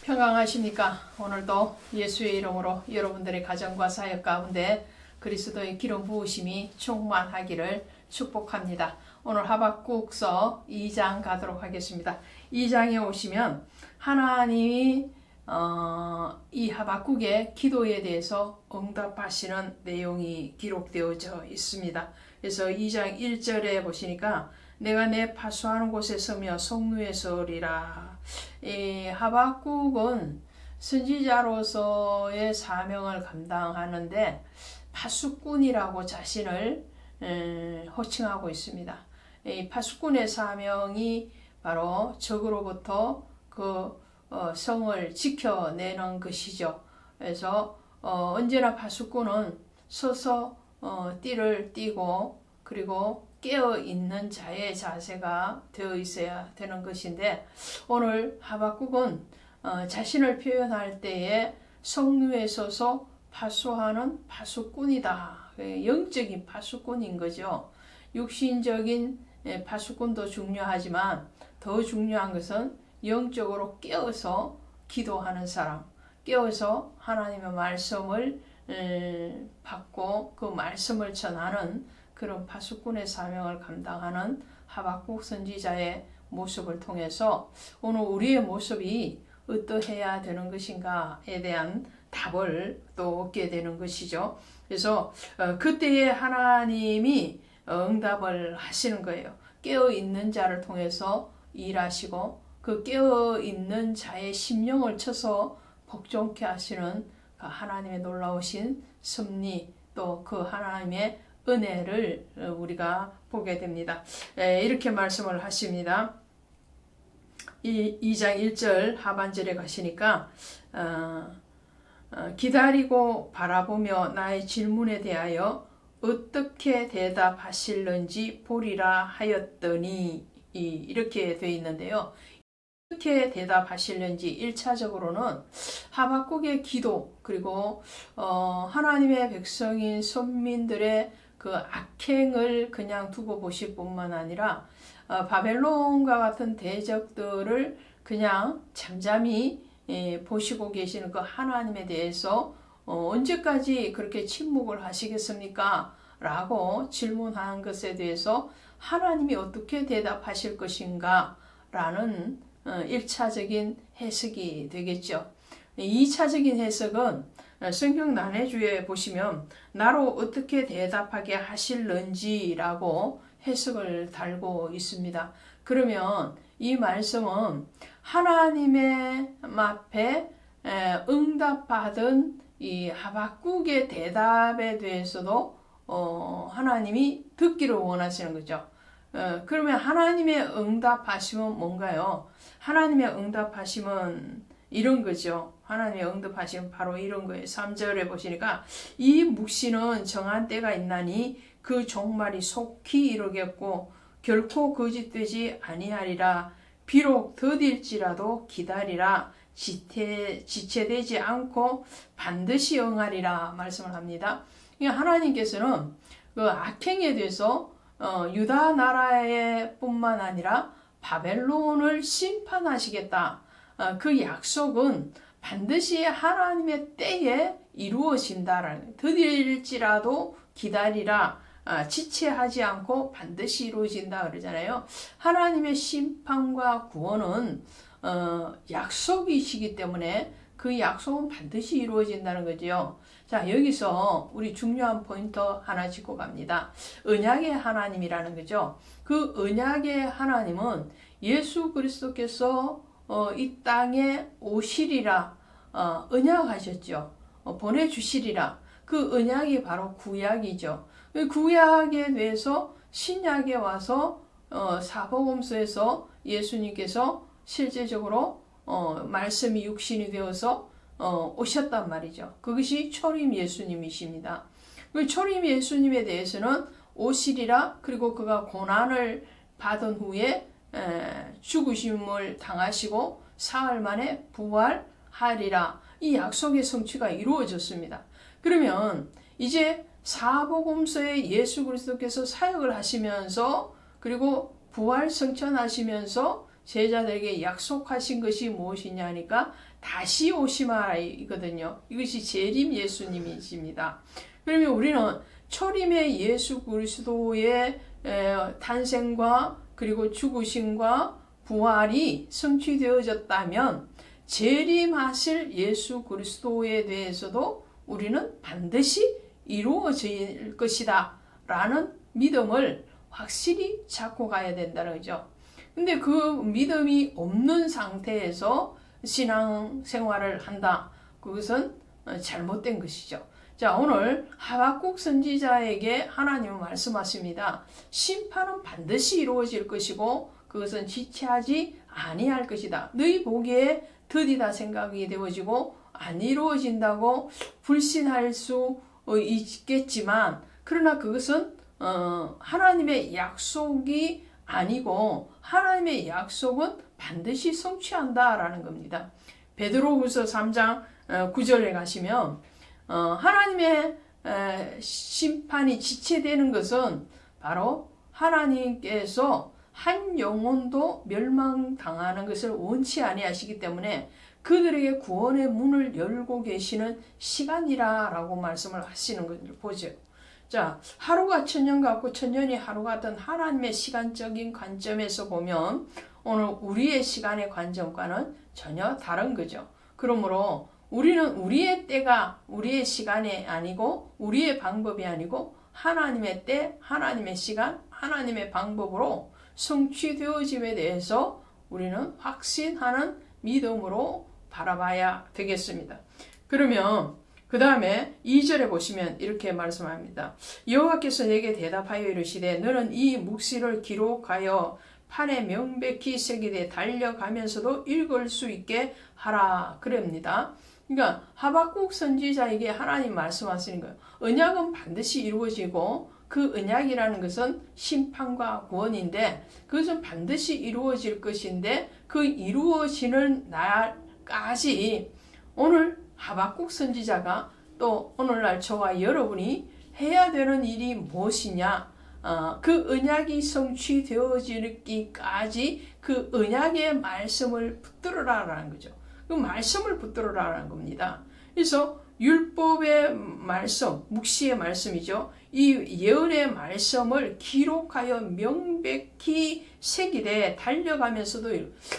평강하십니까? 오늘도 예수의 이름으로 여러분들의 가정과 사역 가운데 그리스도의 기름 부으심이 충만하기를 축복합니다. 오늘 하박국서 2장 가도록 하겠습니다. 2장에 오시면 하나님이 이 하박국의 기도에 대해서 응답하시는 내용이 기록되어져 있습니다. 그래서 2장 1절에 보시니까 내가 내 파수하는 곳에 서며 성루에 서리라. 이 하박국은 선지자로서의 사명을 감당하는데 파수꾼이라고 자신을 호칭하고 있습니다. 이 파수꾼의 사명이 바로 적으로부터 그 성을 지켜내는 것이죠. 그래서 언제나 파수꾼은 서서 띠를 띠고 그리고 깨어있는 자의 자세가 되어 있어야 되는 것인데 오늘 하박국은 자신을 표현할 때에 성루에 서서 파수하는 파수꾼이다. 영적인 파수꾼인 거죠. 육신적인 파수꾼도 중요하지만 더 중요한 것은 영적으로 깨어서 기도하는 사람, 깨어서 하나님의 말씀을 받고 그 말씀을 전하는 그런 파수꾼의 사명을 감당하는 하박국 선지자의 모습을 통해서 오늘 우리의 모습이 어떠해야 되는 것인가에 대한 답을 또 얻게 되는 것이죠. 그래서 그때에 하나님이 응답을 하시는 거예요. 깨어있는 자를 통해서 일하시고 그 깨어있는 자의 심령을 쳐서 복종케 하시는 그 하나님의 놀라우신 섭리 또 그 하나님의 은혜를 우리가 보게 됩니다. 이렇게 말씀을 하십니다. 2장 1절 하반절에 가시니까 기다리고 바라보며 나의 질문에 대하여 어떻게 대답하실는지 보리라 하였더니 이렇게 되어 있는데요. 어떻게 대답하실는지 1차적으로는 하박국의 기도 그리고 하나님의 백성인 선민들의 그 악행을 그냥 두고 보실 뿐만 아니라 바벨론과 같은 대적들을 그냥 잠잠히 보시고 계시는 그 하나님에 대해서 언제까지 그렇게 침묵을 하시겠습니까? 라고 질문한 것에 대해서 하나님이 어떻게 대답하실 것인가? 라는 1차적인 해석이 되겠죠. 2차적인 해석은 성경 난해주에 보시면 나로 어떻게 대답하게 하실는지라고 해석을 달고 있습니다. 그러면 이 말씀은 하나님의 앞에 응답받은 이 하박국의 대답에 대해서도 하나님이 듣기를 원하시는 거죠. 그러면 하나님의 응답하심은 뭔가요? 하나님의 응답하심은 이런 거죠. 하나님의 응답하심은 바로 이런 거예요. 3절에 보시니까 이 묵시는 정한 때가 있나니 그 종말이 속히 이루겠고 결코 거짓되지 아니하리라. 비록 더딜지라도 기다리라. 지체되지 않고 반드시 응하리라 말씀을 합니다. 하나님께서는 그 악행에 대해서 유다 나라에 뿐만 아니라 바벨론을 심판하시겠다. 그 약속은 반드시 하나님의 때에 이루어진다라는 더딜지라도 기다리라. 지체하지 않고 반드시 이루어진다 그러잖아요. 하나님의 심판과 구원은 약속이시기 때문에 그 약속은 반드시 이루어진다는 거죠. 자, 여기서 우리 중요한 포인트 하나 짚고 갑니다. 언약의 하나님이라는 거죠. 그 언약의 하나님은 예수 그리스도께서 이 땅에 오시리라 언약하셨죠. 보내주시리라. 그 언약이 바로 구약이죠. 그 구약에 대해서 신약에 와서 사복음서에서 예수님께서 실제적으로 말씀이 육신이 되어서 오셨단 말이죠. 그것이 초림 예수님이십니다. 그 초림 예수님에 대해서는 오시리라 그리고 그가 고난을 받은 후에 죽으심을 당하시고 사흘 만에 부활하리라. 이 약속의 성취가 이루어졌습니다. 그러면 이제 사복음서에 예수 그리스도께서 사역을 하시면서 그리고 부활 성천하시면서 제자들에게 약속하신 것이 무엇이냐 하니까 다시 오시마 이거든요. 이것이 재림 예수님이십니다. 그러면 우리는 초림의 예수 그리스도의 탄생과 그리고 죽으심과 부활이 성취되어졌다면 재림하실 예수 그리스도에 대해서도 우리는 반드시 이루어질 것이다 라는 믿음을 확실히 잡고 가야 된다는 거죠. 근데 그 믿음이 없는 상태에서 신앙생활을 한다. 그것은 잘못된 것이죠. 자, 오늘 하박국 선지자에게 하나님은 말씀하십니다. 심판은 반드시 이루어질 것이고 그것은 지체하지 아니할 것이다. 너희 보기에 더디다 생각이 되어지고 안 이루어진다고 불신할 수 있겠지만 그러나 그것은 하나님의 약속이 아니고 하나님의 약속은 반드시 성취한다라는 겁니다. 베드로후서 3장 9절에 가시면 하나님의 심판이 지체되는 것은 바로 하나님께서 한 영혼도 멸망당하는 것을 원치 아니하시기 때문에 그들에게 구원의 문을 열고 계시는 시간이라고 말씀을 하시는 것을 보죠. 자, 하루가 천년 같고 천년이 하루 같은 하나님의 시간적인 관점에서 보면 오늘 우리의 시간의 관점과는 전혀 다른 거죠. 그러므로 우리는 우리의 때가 우리의 시간이 아니고 우리의 방법이 아니고 하나님의 때, 하나님의 시간, 하나님의 방법으로 성취되어짐에 대해서 우리는 확신하는 믿음으로 바라봐야 되겠습니다. 그러면 그 다음에 2절에 보시면 이렇게 말씀합니다. 여호와께서 내게 대답하여 이르시되 너는 이 묵시를 기록하여 판에 명백히 새기되 달려가면서도 읽을 수 있게 하라 그럽니다. 그러니까 하박국 선지자에게 하나님 말씀하시는 거예요. 언약은 반드시 이루어지고 그 언약이라는 것은 심판과 구원인데 그것은 반드시 이루어질 것인데 그 이루어지는 날까지 오늘 하박국 선지자가 또 오늘날 저와 여러분이 해야 되는 일이 무엇이냐? 그 언약이 성취되어지기까지 그 언약의 말씀을 붙들어라라는 거죠. 그 말씀을 붙들어라라는 겁니다. 그래서 율법의 말씀, 묵시의 말씀이죠. 이 예언의 말씀을 기록하여 명백히 새기되 달려가면서도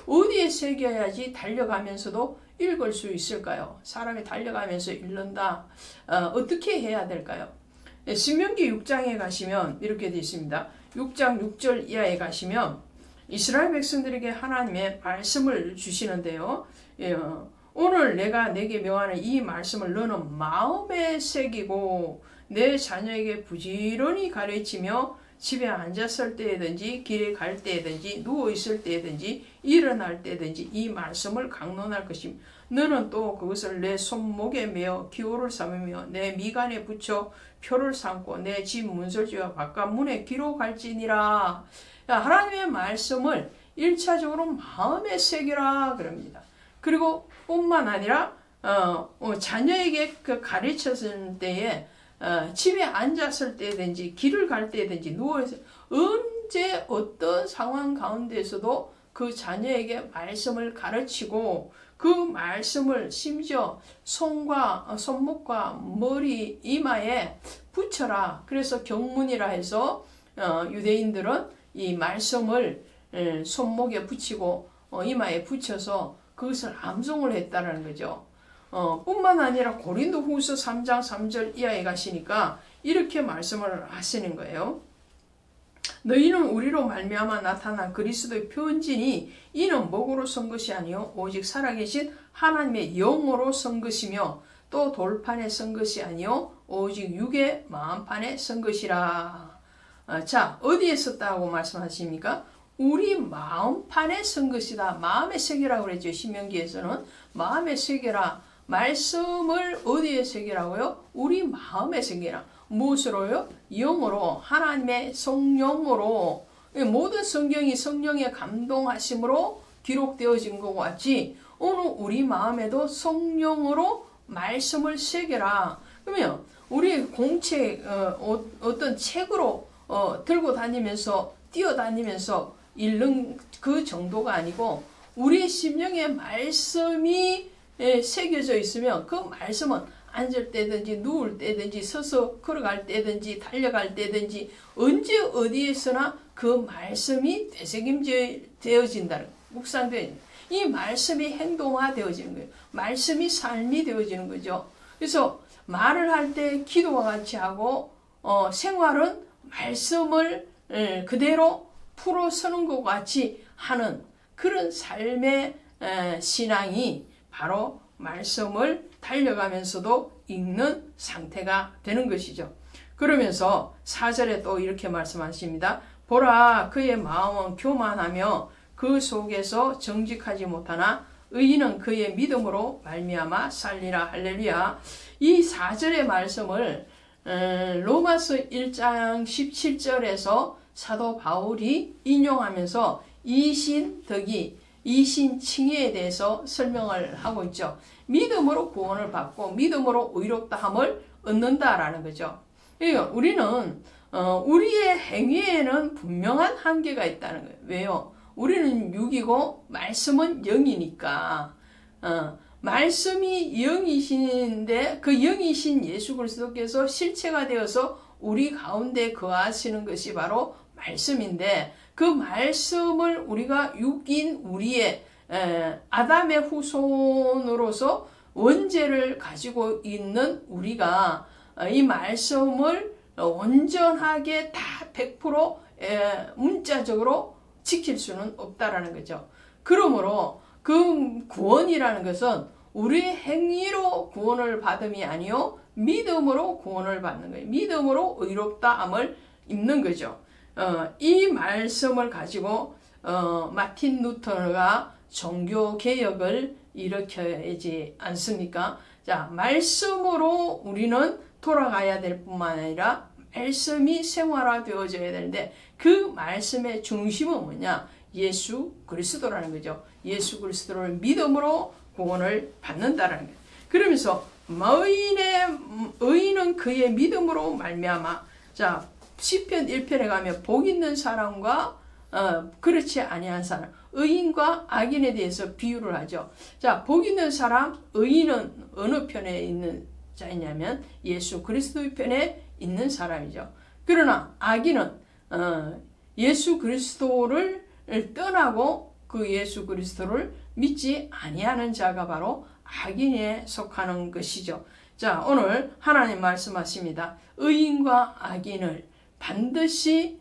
어디에 새겨야지 달려가면서도 읽을 수 있을까요? 사람이 달려가면서 읽는다. 어떻게 해야 될까요? 신명기 6장에 가시면 이렇게 되어 있습니다. 6장 6절 이하에 가시면 이스라엘 백성들에게 하나님의 말씀을 주시는데요. 오늘 내가 내게 명하는 이 말씀을 너는 마음에 새기고 내 자녀에게 부지런히 가르치며 집에 앉았을 때든지 길에 갈 때든지 누워있을 때든지 일어날 때든지 이 말씀을 강론할 것이며 너는 또 그것을 내 손목에 매어 기호를 삼으며 내 미간에 붙여 표를 삼고 내 집 문설주와 바깥 문에 기록할지니라. 하나님의 말씀을 1차적으로 마음에 새기라 그럽니다. 그리고 뿐만 아니라 자녀에게 그 가르쳤을 때에 집에 앉았을 때든지 길을 갈 때든지 누워서 언제 어떤 상황 가운데서도 그 자녀에게 말씀을 가르치고 그 말씀을 심지어 손목과 머리 이마에 붙여라. 그래서 경문이라 해서 유대인들은 이 말씀을 손목에 붙이고 이마에 붙여서 그것을 암송을 했다는 거죠. 뿐만 아니라 고린도후서 3장 3절 이하에 가시니까 이렇게 말씀을 하시는 거예요. 너희는 우리로 말미암아 나타난 그리스도의 편지니 이는 목으로 쓴 것이 아니요 오직 살아계신 하나님의 영으로 쓴 것이며 또 돌판에 쓴 것이 아니요 오직 육의 마음판에 쓴 것이라. 자, 어디에 썼다고 말씀하십니까? 우리 마음판에 쓴 것이다. 마음에 새기라고 그랬죠. 신명기에서는 마음에 새기라. 말씀을 어디에 새기라고요? 우리 마음에 새기라. 무엇으로요? 영으로, 하나님의 성령으로. 모든 성경이 성령의 감동하심으로 기록되어진 것 같이 오늘 우리 마음에도 성령으로 말씀을 새겨라. 그러면 우리 공책 어떤 책으로 들고 다니면서 뛰어다니면서 읽는 그 정도가 아니고 우리 심령에 말씀이 새겨져 있으면 그 말씀은 앉을 때든지 누울 때든지 서서 걸어갈 때든지 달려갈 때든지 언제 어디에서나 그 말씀이 되새김되어진다는 묵상되어 이 말씀이 행동화되어지는 거예요. 말씀이 삶이 되어지는 거죠. 그래서 말을 할 때 기도와 같이 하고 생활은 말씀을 그대로 풀어서는 것 같이 하는 그런 삶의 신앙이 바로 말씀을 달려가면서도 읽는 상태가 되는 것이죠. 그러면서 4절에 또 이렇게 말씀하십니다. 보라, 그의 마음은 교만하며 그 속에서 정직하지 못하나 의인은 그의 믿음으로 말미암아 살리라. 할렐루야. 이 4절의 말씀을 로마서 1장 17절에서 사도 바울이 인용하면서 이신덕이 이신칭의에 대해서 설명을 하고 있죠. 믿음으로 구원을 받고 믿음으로 의롭다함을 얻는다라는 거죠. 그러니까 우리는 우리의 행위에는 분명한 한계가 있다는 거예요. 왜요? 우리는 육이고 말씀은 영이니까 말씀이 영이신데 그 영이신 예수 그리스도께서 실체가 되어서 우리 가운데 거하시는 것이 바로 말씀인데 그 말씀을 우리가 육인 우리의 아담의 후손으로서 원죄를 가지고 있는 우리가 이 말씀을 온전하게 다 100% 문자적으로 지킬 수는 없다라는 거죠. 그러므로 그 구원이라는 것은 우리의 행위로 구원을 받음이 아니요 믿음으로 구원을 받는 거예요. 믿음으로 의롭다함을 입는 거죠. 이 말씀을 가지고 마틴 루터가 종교개혁을 일으켜야지 않습니까? 자, 말씀으로 우리는 돌아가야 될 뿐만 아니라 말씀이 생활화되어져야 되는데 그 말씀의 중심은 뭐냐? 예수 그리스도라는 거죠. 예수 그리스도를 믿음으로 구원을 받는다라는 거예요. 그러면서 의인은 그의 믿음으로 말미암아. 자, 시편 1편에 가면 복 있는 사람과 그렇지 아니한 사람, 의인과 악인에 대해서 비유를 하죠. 자, 복 있는 사람, 의인은 어느 편에 있는 자이냐면 예수 그리스도의 편에 있는 사람이죠. 그러나 악인은 예수 그리스도를 떠나고 그 예수 그리스도를 믿지 아니하는 자가 바로 악인에 속하는 것이죠. 자, 오늘 하나님 말씀하십니다. 의인과 악인을 반드시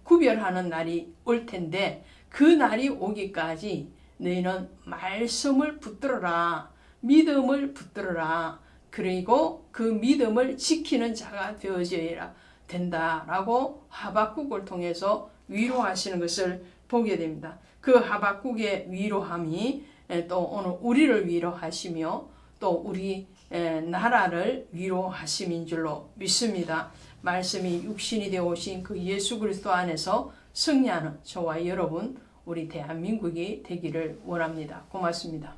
구별하는 날이 올 텐데 그 날이 오기까지 너희는 말씀을 붙들어라. 믿음을 붙들어라. 그리고 그 믿음을 지키는 자가 되어져야 된다라고 하박국을 통해서 위로하시는 것을 보게 됩니다. 그 하박국의 위로함이 또 오늘 우리를 위로하시며 또 우리 나라를 위로하심인 줄로 믿습니다. 말씀이 육신이 되어 오신 그 예수 그리스도 안에서 승리하는 저와 여러분 우리 대한민국이 되기를 원합니다. 고맙습니다.